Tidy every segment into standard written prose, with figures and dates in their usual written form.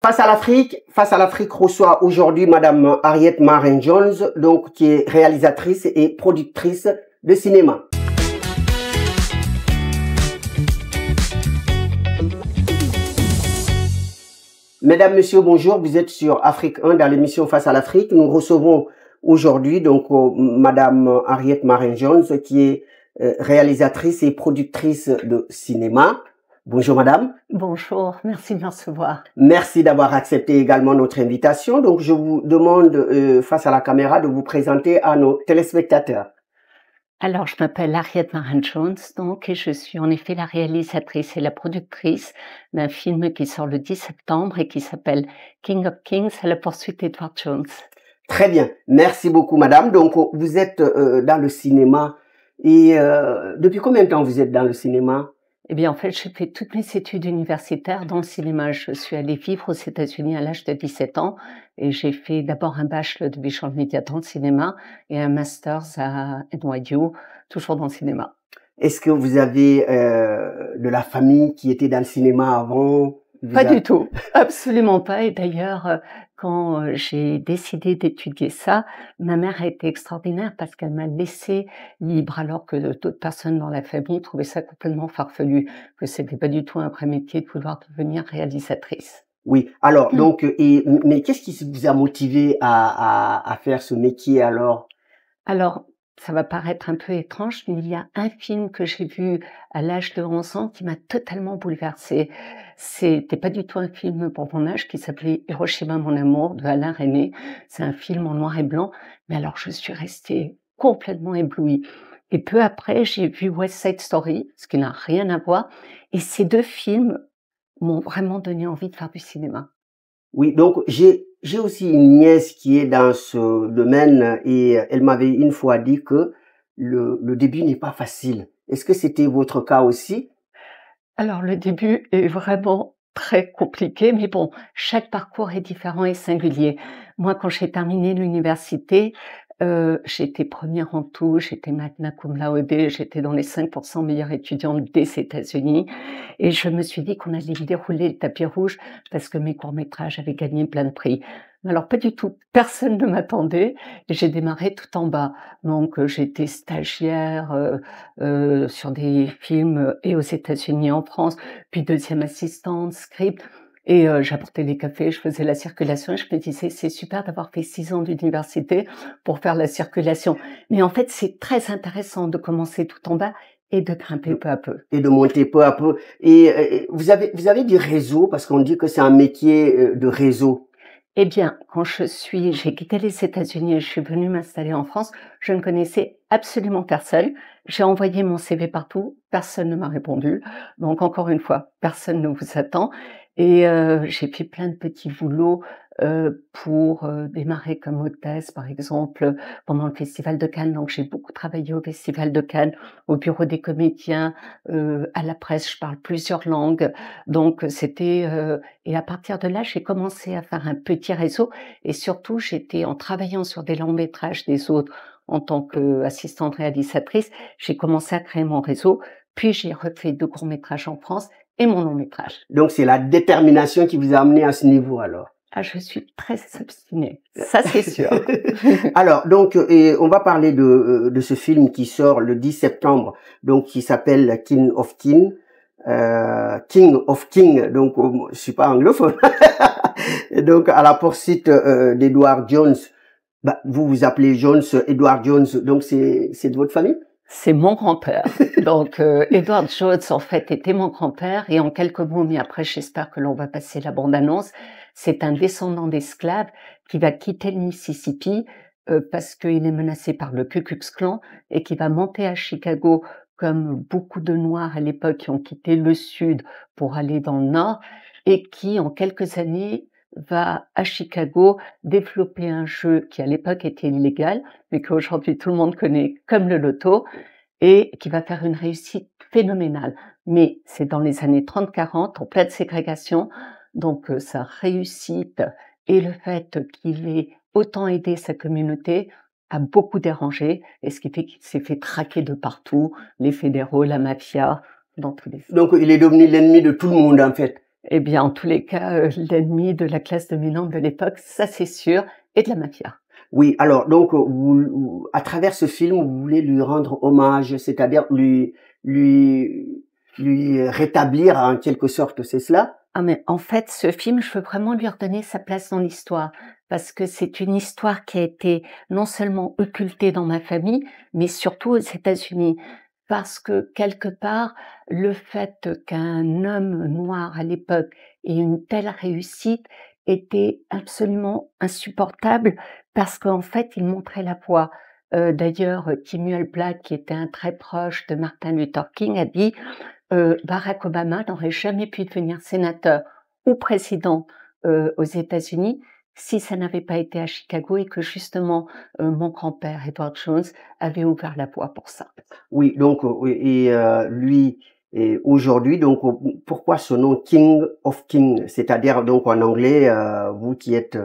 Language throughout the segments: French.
Face à l'Afrique reçoit aujourd'hui Madame Harriet Marren-Jones, donc qui est réalisatrice et productrice de cinéma. Mesdames, Messieurs, bonjour. Vous êtes sur Afrique 1 dans l'émission Face à l'Afrique. Nous recevons aujourd'hui donc Madame Harriet Marren-Jones, qui est réalisatrice et productrice de cinéma. Bonjour Madame. Bonjour, merci de me recevoir. Merci d'avoir accepté également notre invitation. Donc je vous demande face à la caméra de vous présenter à nos téléspectateurs. Alors je m'appelle Harriet Marren-Jones donc et je suis en effet la réalisatrice et la productrice d'un film qui sort le 10 septembre et qui s'appelle King of Kings à la poursuite d'Edward Jones. Très bien, merci beaucoup Madame. Donc vous êtes dans le cinéma et depuis combien de temps vous êtes dans le cinéma? Eh bien, en fait, j'ai fait toutes mes études universitaires dans le cinéma. Je suis allée vivre aux États-Unis à l'âge de 17 ans et j'ai fait d'abord un bachelor de visual media dans le cinéma et un master's à NYU, toujours dans le cinéma. Est-ce que vous avez de la famille qui était dans le cinéma avant? Pas du tout, absolument pas. Et d'ailleurs, quand j'ai décidé d'étudier ça, ma mère a été extraordinaire parce qu'elle m'a laissé libre, alors que d'autres personnes dans la famille trouvaient ça complètement farfelu, que c'était pas du tout un vrai métier de vouloir devenir réalisatrice. Oui, alors donc, mais qu'est-ce qui vous a motivé à faire ce métier alors? Alors, ça va paraître un peu étrange, mais il y a un film que j'ai vu à l'âge de 11 ans qui m'a totalement bouleversée. C'était pas du tout un film pour mon âge qui s'appelait Hiroshima mon amour de Alain Resnais. C'est un film en noir et blanc, mais alors je suis restée complètement éblouie. Et peu après, j'ai vu West Side Story, ce qui n'a rien à voir. Et ces deux films m'ont vraiment donné envie de faire du cinéma. Oui, donc j'ai aussi une nièce qui est dans ce domaine et elle m'avait une fois dit que le début n'est pas facile. Est-ce que c'était votre cas aussi? Alors le début est vraiment très compliqué, mais bon, chaque parcours est différent et singulier. Moi, quand j'ai terminé l'université, j'étais première en tout, j'étais magna cum laude, j'étais dans les 5% meilleures étudiantes des États-Unis et je me suis dit qu'on allait me dérouler le tapis rouge parce que mes courts-métrages avaient gagné plein de prix. Alors pas du tout, personne ne m'attendait et j'ai démarré tout en bas. Donc j'étais stagiaire sur des films et aux États-Unis et en France, puis deuxième assistante, script. Et j'apportais les cafés, je faisais la circulation et je me disais, c'est super d'avoir fait 6 ans d'université pour faire la circulation. Mais en fait, c'est très intéressant de commencer tout en bas et de grimper peu à peu. Et de monter peu à peu. Et vous avez du réseau, parce qu'on dit que c'est un métier de réseau. Eh bien, quand j'ai quitté les États-Unis et je suis venue m'installer en France, je ne connaissais absolument personne. J'ai envoyé mon CV partout, personne ne m'a répondu. Donc encore une fois, personne ne vous attend. Et j'ai fait plein de petits boulots pour démarrer comme hôtesse, par exemple, pendant le Festival de Cannes. Donc j'ai beaucoup travaillé au Festival de Cannes, au bureau des comédiens, à la presse, je parle plusieurs langues. Donc c'était et à partir de là, j'ai commencé à faire un petit réseau et surtout, j'étais en travaillant sur des longs métrages des autres en tant qu'assistante réalisatrice, j'ai commencé à créer mon réseau, puis j'ai refait 2 courts-métrages en France et mon long-métrage. Donc c'est la détermination qui vous a amené à ce niveau alors? Ah, je suis très obstinée, ça c'est sûr. Alors, donc, on va parler de ce film qui sort le 10 septembre, donc qui s'appelle King of King. King of King, donc je suis pas anglophone. Et donc à la poursuite d'Edward Jones. Bah, vous vous appelez Jones, Edward Jones, donc c'est de votre famille? C'est mon grand-père. Donc, Edward Jones, en fait, était mon grand-père. Et en quelques mots, mais après, j'espère que l'on va passer la bande-annonce, c'est un descendant d'esclaves qui va quitter le Mississippi parce qu'il est menacé par le Ku Klux Klan et qui va monter à Chicago comme beaucoup de Noirs à l'époque qui ont quitté le Sud pour aller dans le Nord et qui, en quelques années, va à Chicago développer un jeu qui à l'époque était illégal, mais qu'aujourd'hui tout le monde connaît comme le loto, et qui va faire une réussite phénoménale. Mais c'est dans les années 30-40, en pleine ségrégation, donc sa réussite et le fait qu'il ait autant aidé sa communauté a beaucoup dérangé, et ce qui fait qu'il s'est fait traquer de partout, les fédéraux, la mafia, dans tous les... Donc il est devenu l'ennemi de tout le monde en fait. Eh bien, en tous les cas, l'ennemi de la classe dominante de l'époque, ça c'est sûr, et de la mafia. Oui, alors donc à travers ce film, vous voulez lui rendre hommage, c'est-à-dire lui lui rétablir en quelque sorte, c'est cela? Ah mais en fait, ce film, je veux vraiment lui redonner sa place dans l'histoire, parce que c'est une histoire qui a été non seulement occultée dans ma famille, mais surtout aux États-Unis. Parce que quelque part, le fait qu'un homme noir à l'époque ait une telle réussite était absolument insupportable, parce qu'en fait, il montrait la voie. D'ailleurs, Samuel Black, qui était un très proche de Martin Luther King, a dit Barack Obama n'aurait jamais pu devenir sénateur ou président aux États-Unis si ça n'avait pas été à Chicago et que justement mon grand-père Edward Jones avait ouvert la voie pour ça. Oui, donc oui et lui et aujourd'hui donc pourquoi ce nom King of Kings? C'est-à-dire donc en anglais, vous qui êtes,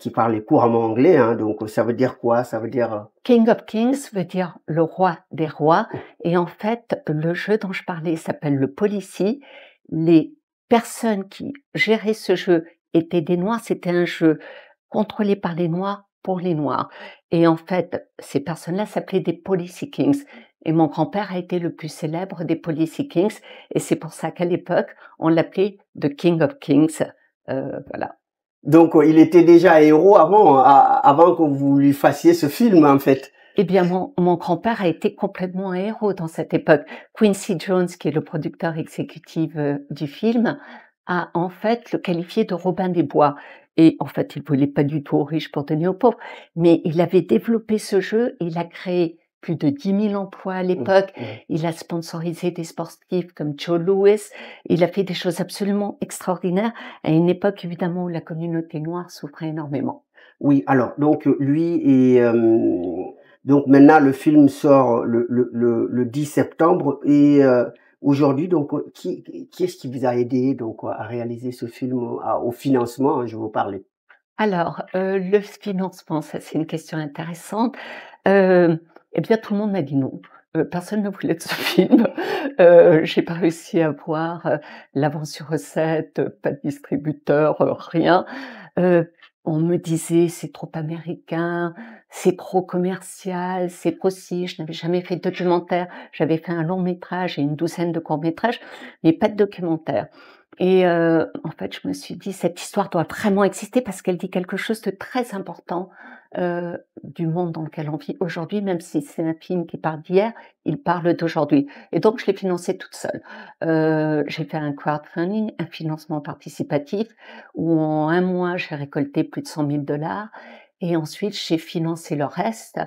qui parlez couramment anglais, hein, donc ça veut dire quoi? Ça veut dire, King of Kings veut dire le roi des rois et en fait le jeu dont je parlais s'appelle le Policy. Les personnes qui géraient ce jeu étaient des noirs, c'était un jeu contrôlé par les noirs pour les noirs et en fait ces personnes-là s'appelaient des Policy Kings et mon grand-père a été le plus célèbre des Policy Kings et c'est pour ça qu'à l'époque on l'appelait The King of Kings, voilà. donc il était déjà héros avant avant que vous lui fassiez ce film, en fait? Eh bien, mon grand-père a été complètement un héros dans cette époque. Quincy Jones, qui est le producteur exécutif du film, a en fait le qualifié de Robin des Bois. Et en fait, il voulait pas du tout aux riches pour donner aux pauvres, mais il avait développé ce jeu, il a créé plus de 10 000 emplois à l'époque, il a sponsorisé des sportifs comme Joe Louis, il a fait des choses absolument extraordinaires à une époque évidemment où la communauté noire souffrait énormément. Oui, alors donc lui et donc maintenant le film sort le 10 septembre et aujourd'hui donc qui est-ce qui vous a aidé donc à réaliser ce film, au financement, hein, je vous parlais? Alors, le financement, ça c'est une question intéressante. Heu, eh bien tout le monde m'a dit non. Personne ne voulait de ce film. J'ai pas réussi à avoir, l'avance sur recette, pas de distributeur, rien. Heu, on me disait: «C'est trop américain, c'est trop commercial, c'est trop ci». Je n'avais jamais fait de documentaire. J'avais fait un long métrage et une douzaine de courts métrages, mais pas de documentaire. Et en fait, je me suis dit: «Cette histoire doit vraiment exister parce qu'elle dit quelque chose de très important, du monde dans lequel on vit aujourd'hui, même si c'est un film qui parle d'hier, il parle d'aujourd'hui» et donc je l'ai financé toute seule. J'ai fait un crowdfunding, un financement participatif où en 1 mois, j'ai récolté plus de 100 000 $ et ensuite j'ai financé le reste,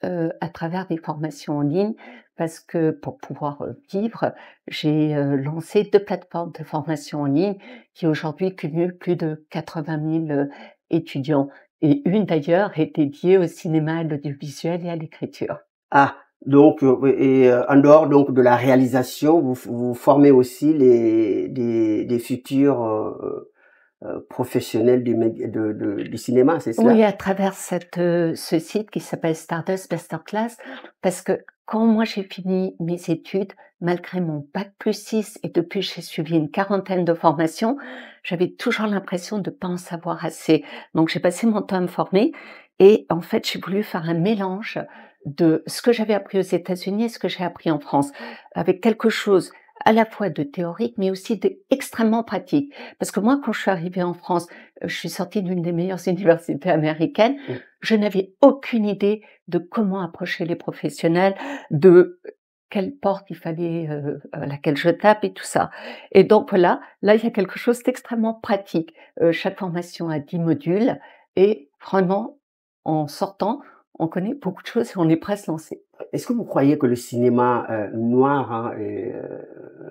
à travers des formations en ligne parce que pour pouvoir, vivre, j'ai, lancé 2 plateformes de formation en ligne qui aujourd'hui cumulent plus de 80 000 étudiants et une d'ailleurs est dédiée au cinéma, à l'audiovisuel et à l'écriture. Ah, donc oui et en dehors donc de la réalisation, vous formez aussi des futurs, professionnels du méd de du cinéma, c'est Oui, cela? à travers ce site qui s'appelle Stardust Masterclass, parce que quand moi j'ai fini mes études, malgré mon bac+6 et depuis j'ai suivi une quarantaine de formations, j'avais toujours l'impression de pas en savoir assez. Donc j'ai passé mon temps à me former et en fait, j'ai voulu faire un mélange de ce que j'avais appris aux États-Unis et ce que j'ai appris en France, avec quelque chose à la fois de théorique, mais aussi d'extrêmement pratique. Parce que moi, quand je suis arrivée en France, je suis sortie d'une des meilleures universités américaines. Mmh. Je n'avais aucune idée de comment approcher les professionnels, de quelle porte il fallait, à laquelle je tape et tout ça. Et donc voilà, là, il y a quelque chose d'extrêmement pratique. Chaque formation a 10 modules et vraiment, en sortant, on connaît beaucoup de choses et on est prêt à se lancer. Est-ce que vous croyez que le cinéma, noir, hein,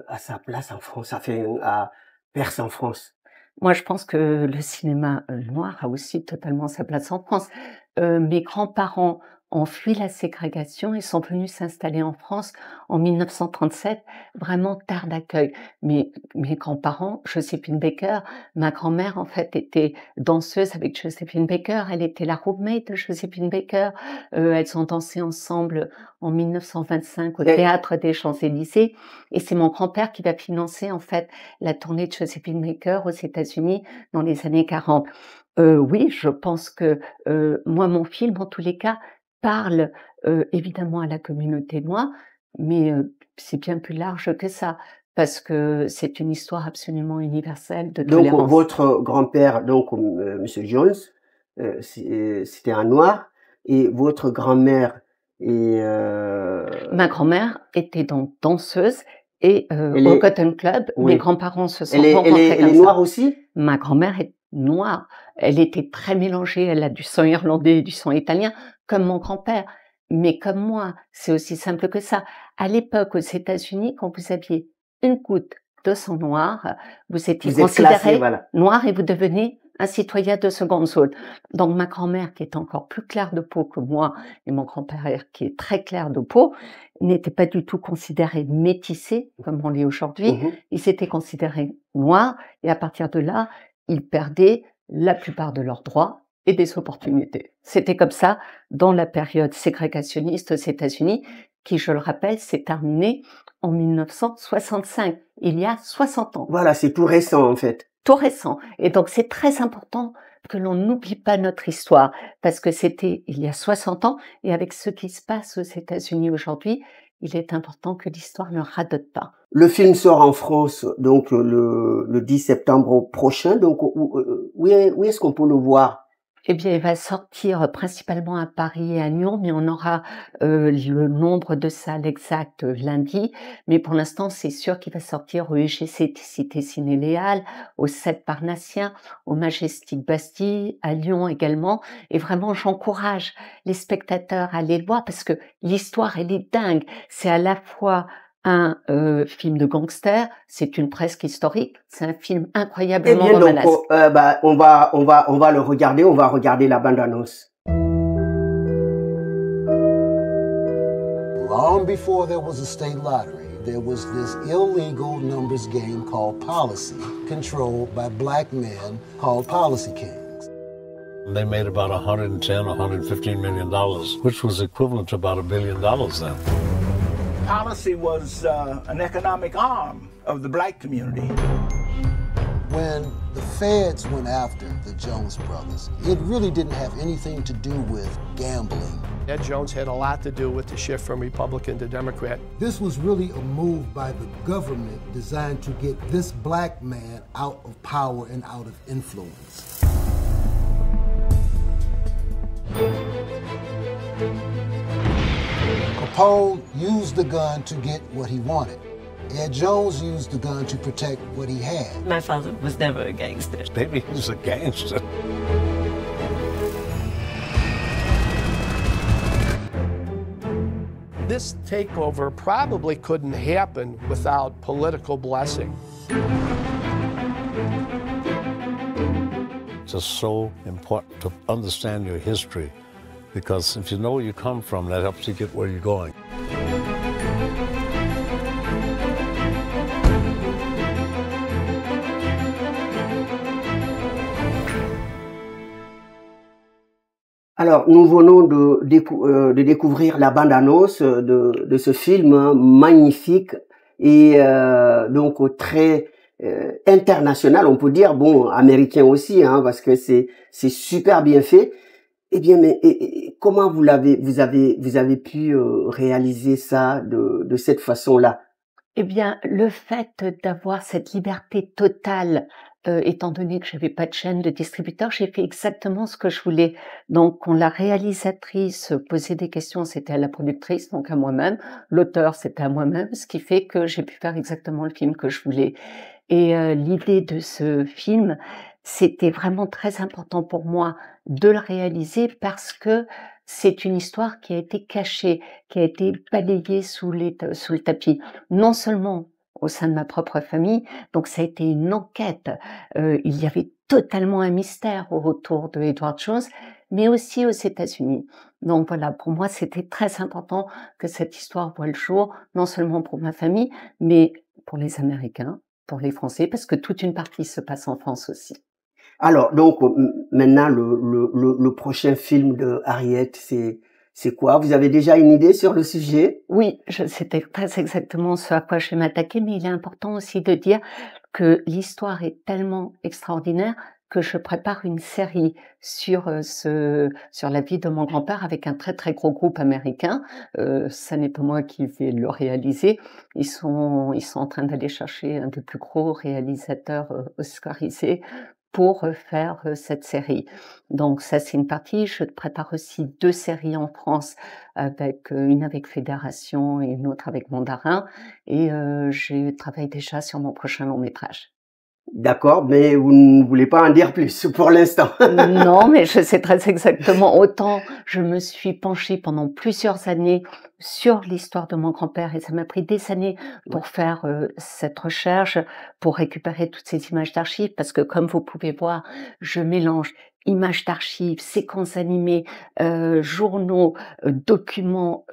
a sa place en France, perce en France? Moi, je pense que le cinéma, noir a aussi totalement sa place en France. Mes grands-parents ont fui la ségrégation et sont venus s'installer en France en 1937, vraiment terre d'accueil. Mes grands-parents, Joséphine Baker, ma grand-mère en fait était danseuse avec Joséphine Baker, elle était la roommate de Joséphine Baker, elles ont dansé ensemble en 1925 au Théâtre des Champs-Élysées, et c'est mon grand-père qui va financer en fait la tournée de Joséphine Baker aux États-Unis dans les années 40. Oui, je pense que moi, mon film, en tous les cas, parle évidemment à la communauté noire, mais c'est bien plus large que ça, parce que c'est une histoire absolument universelle de Donc, tolérance. votre grand-père, donc Monsieur Jones, c'était un noir, et votre grand-mère est... Ma grand-mère était donc danseuse et au Cotton Club, oui. Mes grands-parents se sont rencontrés comme ça. Elle est noire aussi? Ma grand-mère est noire. Elle était très mélangée. Elle a du sang irlandais et du sang italien, comme mon grand-père. Mais comme moi, c'est aussi simple que ça. À l'époque, aux États-Unis, quand vous aviez une goutte de sang noir, vous étiez considéré noir et vous devenez un citoyen de seconde zone. Donc ma grand-mère, qui est encore plus claire de peau que moi, et mon grand-père, qui est très clair de peau, n'était pas du tout considéré métissé, comme on l'est aujourd'hui. Ils étaient considérés noirs, et à partir de là, ils perdaient la plupart de leurs droits et des opportunités. C'était comme ça dans la période ségrégationniste aux États-Unis, qui, je le rappelle, s'est terminée en 1965, il y a 60 ans. Voilà, c'est tout récent en fait. Tout récent. Et donc c'est très important que l'on n'oublie pas notre histoire, parce que c'était il y a 60 ans, et avec ce qui se passe aux États-Unis aujourd'hui, il est important que l'histoire ne radote pas. Le film sort en France donc le 10 septembre prochain. Donc où est-ce qu'on peut le voir? Eh bien, il va sortir principalement à Paris et à Lyon, mais on aura le nombre de salles exact lundi. Mais pour l'instant, c'est sûr qu'il va sortir au UGC Cité Ciné-Léal, au 7 Parnassien, au Majestic Bastille, à Lyon également. Et vraiment, j'encourage les spectateurs à aller le voir parce que l'histoire, elle est dingue. C'est à la fois un film de gangster, c'est une presque historique, c'est un film incroyablement romanesque. On va le regarder, on va regarder la bande-annonce. Long before there was a state lottery, there was this illegal numbers game called Policy, controlled by black men called Policy Kings. They made about $110, $115 million, which was equivalent to about $1 billion then. Policy was an economic arm of the black community. When the feds went after the Jones brothers, it really didn't have anything to do with gambling. Ed Jones had a lot to do with the shift from Republican to Democrat. This was really a move by the government designed to get this black man out of power and out of influence. Capone used the gun to get what he wanted. Ed Jones used the gun to protect what he had. My father was never a gangster. Maybe he was a gangster. This takeover probably couldn't happen without political blessing. It's just so important to understand your history, because if you know where you come from, that helps you get where you're going. Alors, nous venons de découvrir la bande-annonce de ce film magnifique et donc très international, on peut dire, bon, américain aussi, hein, parce que c'est super bien fait. Eh bien, mais comment vous avez pu réaliser ça de cette façon-là? Eh bien, le fait d'avoir cette liberté totale, étant donné que j'avais pas de chaîne de distributeur, j'ai fait exactement ce que je voulais. Donc, quand la réalisatrice posait des questions, c'était à la productrice, donc à moi-même. L'auteur, c'était à moi-même, ce qui fait que j'ai pu faire exactement le film que je voulais. Et l'idée de ce film, c'était vraiment très important pour moi de le réaliser parce que c'est une histoire qui a été cachée, qui a été balayée sous le tapis. Non seulement au sein de ma propre famille, donc ça a été une enquête. Il y avait totalement un mystère autour de Edward Jones, mais aussi aux États-Unis. Donc voilà, pour moi, c'était très important que cette histoire voie le jour, non seulement pour ma famille, mais pour les Américains, pour les Français, parce que toute une partie se passe en France aussi. Alors, donc, maintenant, le prochain film de Harriet, c'est quoi? Vous avez déjà une idée sur le sujet? Oui, c'était très exactement ce à quoi je vais m'attaquer, mais il est important aussi de dire que l'histoire est tellement extraordinaire que je prépare une série sur la vie de mon grand-père avec un très très gros groupe américain. Ça n'est pas moi qui vais le réaliser. Ils sont en train d'aller chercher un des plus gros réalisateurs oscarisés pour faire cette série. Donc ça, c'est une partie. Je prépare aussi 2 séries en France, avec une avec Fédération et une autre avec Mandarin. Et je travaille déjà sur mon prochain long métrage. D'accord, mais vous ne voulez pas en dire plus pour l'instant. Non, mais je sais très exactement. Autant je me suis penchée pendant plusieurs années sur l'histoire de mon grand-père et ça m'a pris des années pour faire cette recherche, pour récupérer toutes ces images d'archives, parce que comme vous pouvez voir, je mélange images d'archives, séquences animées, journaux, documents,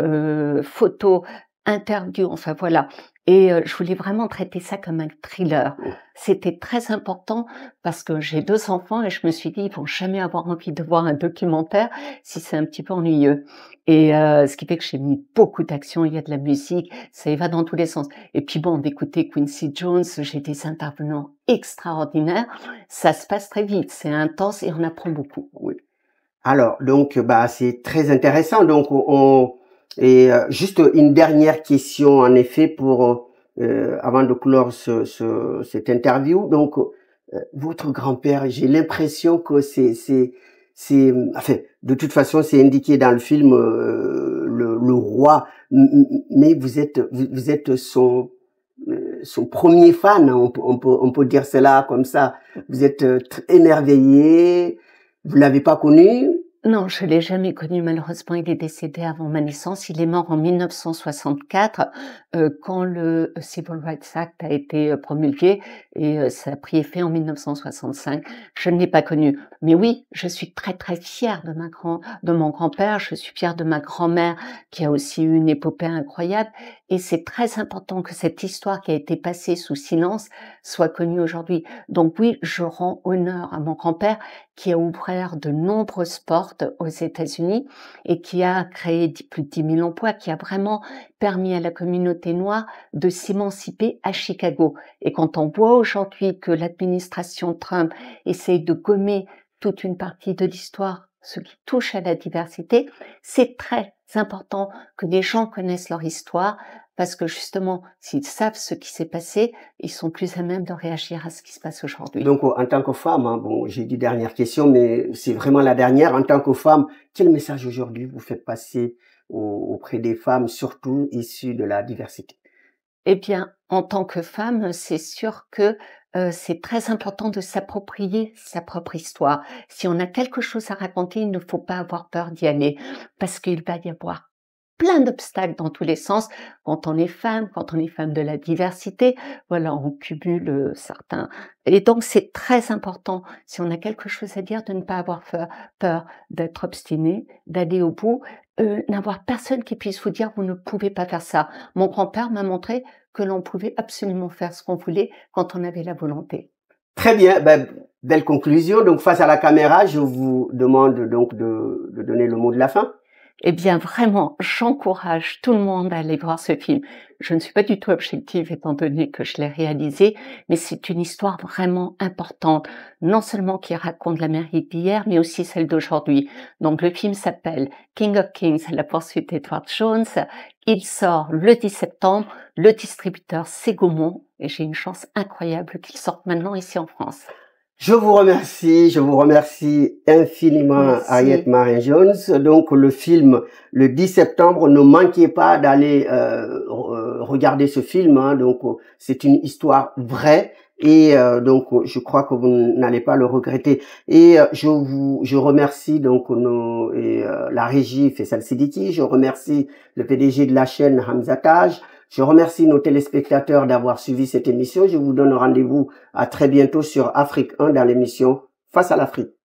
photos, interviews, enfin voilà. Et je voulais vraiment traiter ça comme un thriller. C'était très important parce que j'ai 2 enfants et je me suis dit, ils vont jamais avoir envie de voir un documentaire si c'est un petit peu ennuyeux. Et ce qui fait que j'ai mis beaucoup d'action, il y a de la musique, ça y va dans tous les sens. Et puis bon, d'écouter Quincy Jones, j'ai des intervenants extraordinaires. Ça se passe très vite, c'est intense et on apprend beaucoup. Oui. Alors, donc, c'est très intéressant. Donc, juste une dernière question, en effet, pour avant de clore cette interview. Donc, votre grand-père, j'ai l'impression que enfin, de toute façon, c'est indiqué dans le film le roi, mais vous êtes son premier fan, on peut dire cela comme ça. Vous êtes émerveillé. Vous l'avez pas connu? Non, je l'ai jamais connu. Malheureusement, il est décédé avant ma naissance. Il est mort en 1964, quand le Civil Rights Act a été promulgué et ça a pris effet en 1965. Je ne l'ai pas connu. Mais oui, je suis très très fière de mon grand-père. Je suis fière de ma grand-mère qui a aussi eu une épopée incroyable. Et c'est très important que cette histoire qui a été passée sous silence soit connue aujourd'hui. Donc oui, je rends honneur à mon grand-père qui a ouvert de nombreuses portes aux États-Unis et qui a créé plus de 10 000 emplois, qui a vraiment permis à la communauté noire de s'émanciper à Chicago. Et quand on voit aujourd'hui que l'administration Trump essaye de gommer toute une partie de l'histoire, ce qui touche à la diversité, c'est très important que les gens connaissent leur histoire, parce que justement, s'ils savent ce qui s'est passé, ils sont plus à même de réagir à ce qui se passe aujourd'hui. Donc, en tant que femme, bon, j'ai dit dernière question, mais c'est vraiment la dernière. En tant que femme, quel message aujourd'hui vous faites passer auprès des femmes, surtout issues de la diversité? Eh bien, en tant que femme, c'est sûr que c'est très important de s'approprier sa propre histoire. Si on a quelque chose à raconter, il ne faut pas avoir peur d'y aller, parce qu'il va y avoir plein d'obstacles dans tous les sens quand on est femme de la diversité. Voilà, on cumule certains. Et donc, c'est très important, si on a quelque chose à dire, de ne pas avoir peur d'être obstiné, d'aller au bout, n'avoir personne qui puisse vous dire, vous ne pouvez pas faire ça. Mon grand-père m'a montré que l'on pouvait absolument faire ce qu'on voulait quand on avait la volonté. Très bien, belle conclusion. Donc, face à la caméra, je vous demande donc de donner le mot de la fin. Eh bien, vraiment, j'encourage tout le monde à aller voir ce film. Je ne suis pas du tout objective étant donné que je l'ai réalisé, mais c'est une histoire vraiment importante, non seulement qui raconte l'Amérique d'hier, mais aussi celle d'aujourd'hui. Donc, le film s'appelle King of Kings, la poursuite d'Edward Jones. Il sort le 10 septembre. Le distributeur, c'est Gaumont, et j'ai une chance incroyable qu'il sorte maintenant ici en France. Je vous remercie infiniment, Merci. Harriet Marin-Jones. Donc, le film, le 10 septembre, ne manquez pas d'aller regarder ce film. Donc, c'est une histoire vraie et donc, je crois que vous n'allez pas le regretter. Et je remercie donc la régie Faisal Sidiki. Je remercie le PDG de la chaîne Hamza Taj. Je remercie nos téléspectateurs d'avoir suivi cette émission. Je vous donne rendez-vous à très bientôt sur Afrique 1 dans l'émission Face à l'Afrique.